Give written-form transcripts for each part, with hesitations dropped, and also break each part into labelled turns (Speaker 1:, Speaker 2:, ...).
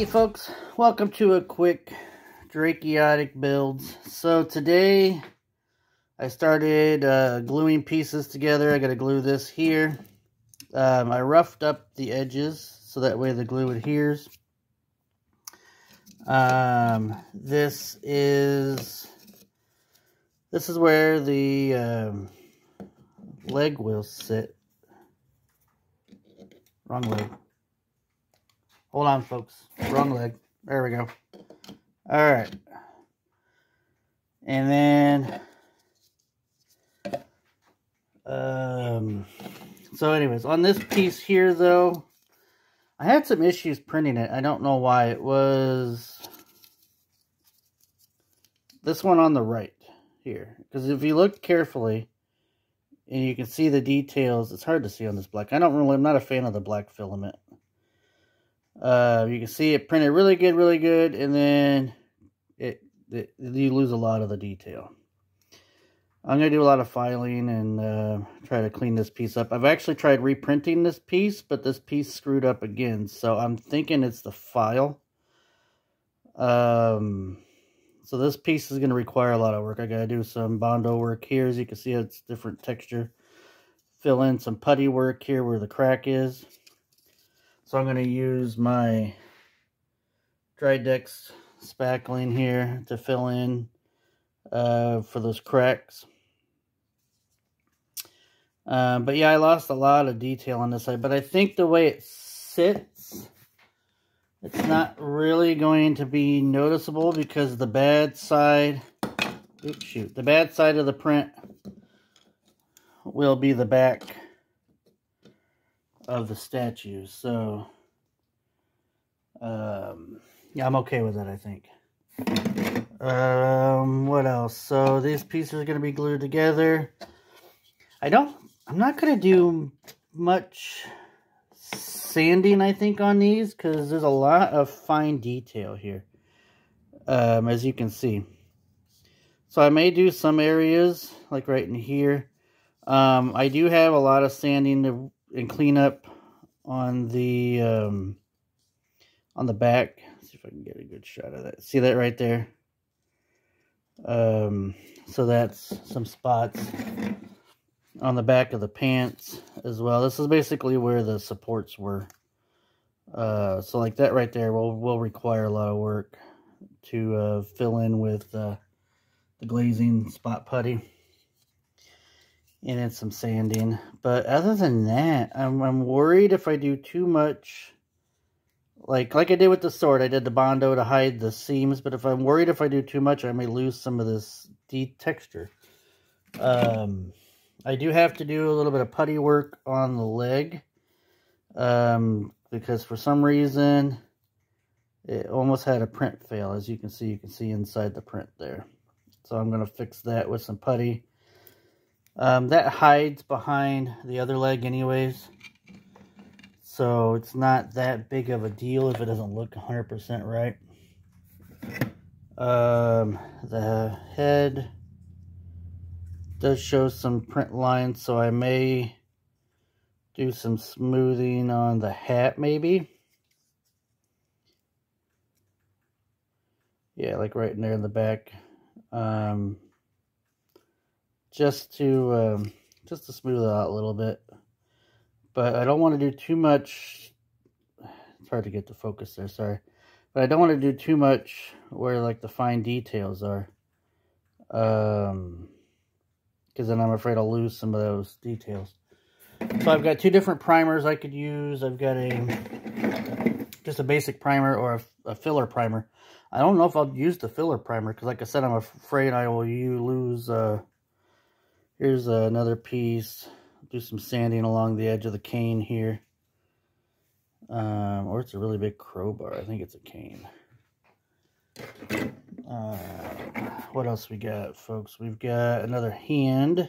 Speaker 1: folks, welcome to a quick Draciotic builds. So today I started gluing pieces together. I got to glue this here. I roughed up the edges so that way the glue adheres. This is where the leg will sit. Wrong leg. Hold on, folks. Wrong leg. There we go. All right. And then, so anyways, on this piece here, though, I had some issues printing it. I don't know why. It was this one on the right here. Because if you look carefully, and you can see the details, it's hard to see on this black. I'm not a fan of the black filament. You can see it printed really good, and then you lose a lot of the detail. I'm going to do a lot of filing and try to clean this piece up. I've actually tried reprinting this piece, but this piece screwed up again, so I'm thinking it's the file. So this piece is going to require a lot of work. I got to do some Bondo work here. As you can see, it's different texture. Fill in some putty work here where the crack is. So I'm going to use my Drydex spackling here to fill in for those cracks. But yeah, I lost a lot of detail on this side. But I think the way it sits, it's not really going to be noticeable because the bad side, the bad side of the print will be the back of the statue. So yeah, I'm okay with that, I think. What else? So these pieces are going to be glued together. I'm not going to do much sanding, I think, on these because there's a lot of fine detail here, as you can see. So I may do some areas like right in here. I do have a lot of sanding and clean up on the back. Let's see if I can get a good shot of that. See that right there? So that's some spots on the back of the pants as well. This is basically where the supports were. So like that right there will require a lot of work to fill in with the glazing spot putty. And then some sanding. But other than that, I'm worried if I do too much. Like I did with the sword, I did the Bondo to hide the seams. But I'm worried if I do too much, I may lose some of this texture. I do have to do a little bit of putty work on the leg. Because for some reason, it almost had a print fail. As you can see inside the print there. So I'm going to fix that with some putty. That hides behind the other leg anyways. So it's not that big of a deal if it doesn't look 100% right. The head does show some print lines, so I may do some smoothing on the hat maybe. Yeah, like right in there in the back. Just to smooth it out a little bit. But I don't want to do too much. It's hard to get the focus there, sorry. But I don't want to do too much where like the fine details are. Because then I'm afraid I'll lose some of those details. So I've got two different primers I could use. I've got just a basic primer or a filler primer. I don't know if I'll use the filler primer because like I said, I'm afraid I will lose... Here's another piece. Do some sanding along the edge of the cane here. Or it's a really big crowbar. I think it's a cane. What else we got, folks? We've got another hand.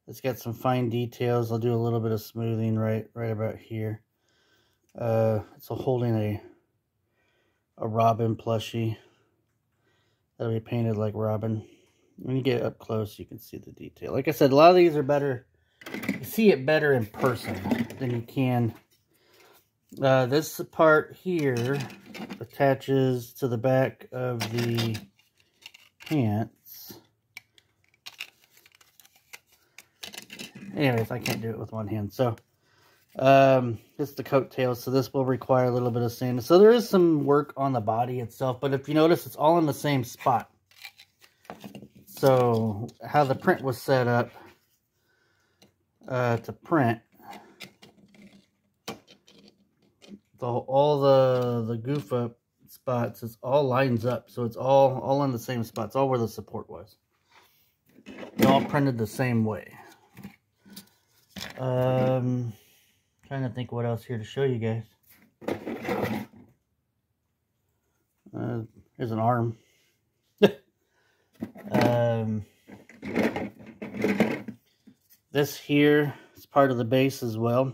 Speaker 1: It's got some fine details. I'll do a little bit of smoothing right about here. It's holding a Robin plushie. That'll be painted like Robin. When you get up close, you can see the detail. Like I said, a lot of these are better. You see it better in person than you can This part here attaches to the back of the pants. Anyways, I can't do it with one hand. So, it's the coattails. So this will require a little bit of sanding. So there is some work on the body itself. But if you notice, it's all in the same spot. So how the print was set up to print, all the goof up spots, it's all lines up. So it's all in the same spot. It's all where the support was. They all printed the same way. Trying to think what else here to show you guys. Here's an arm. This here is part of the base as well.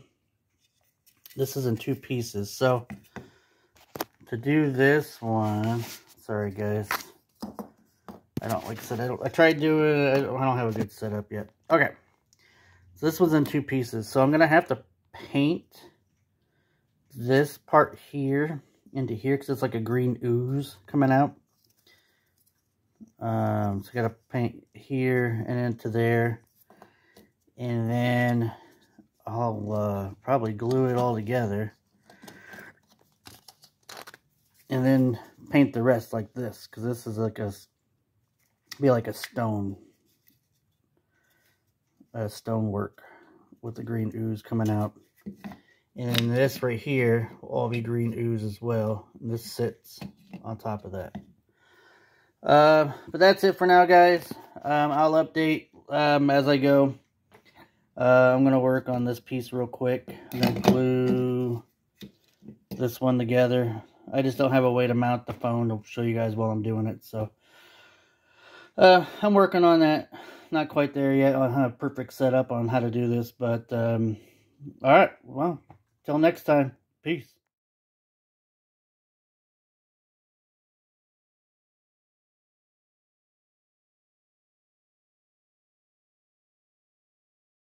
Speaker 1: This is in 2 pieces. So to do this one, sorry guys, I don't like I said I tried doing it. I don't have a good setup yet. Okay, so this one's in 2 pieces. So I'm gonna have to paint this part here into here because it's like a green ooze coming out. So I gotta paint here and into there, and then I'll probably glue it all together, and then paint the rest like this, because this is like be like a stonework with the green ooze coming out. And then this right here will all be green ooze as well. And this sits on top of that. But that's it for now, guys. I'll update as I go. I'm going to work on this piece real quick. I'm going to glue this one together. I just don't have a way to mount the phone to show you guys while I'm doing it. So I'm working on that. Not quite there yet on a perfect setup on how to do this. But alright, well, till next time. Peace.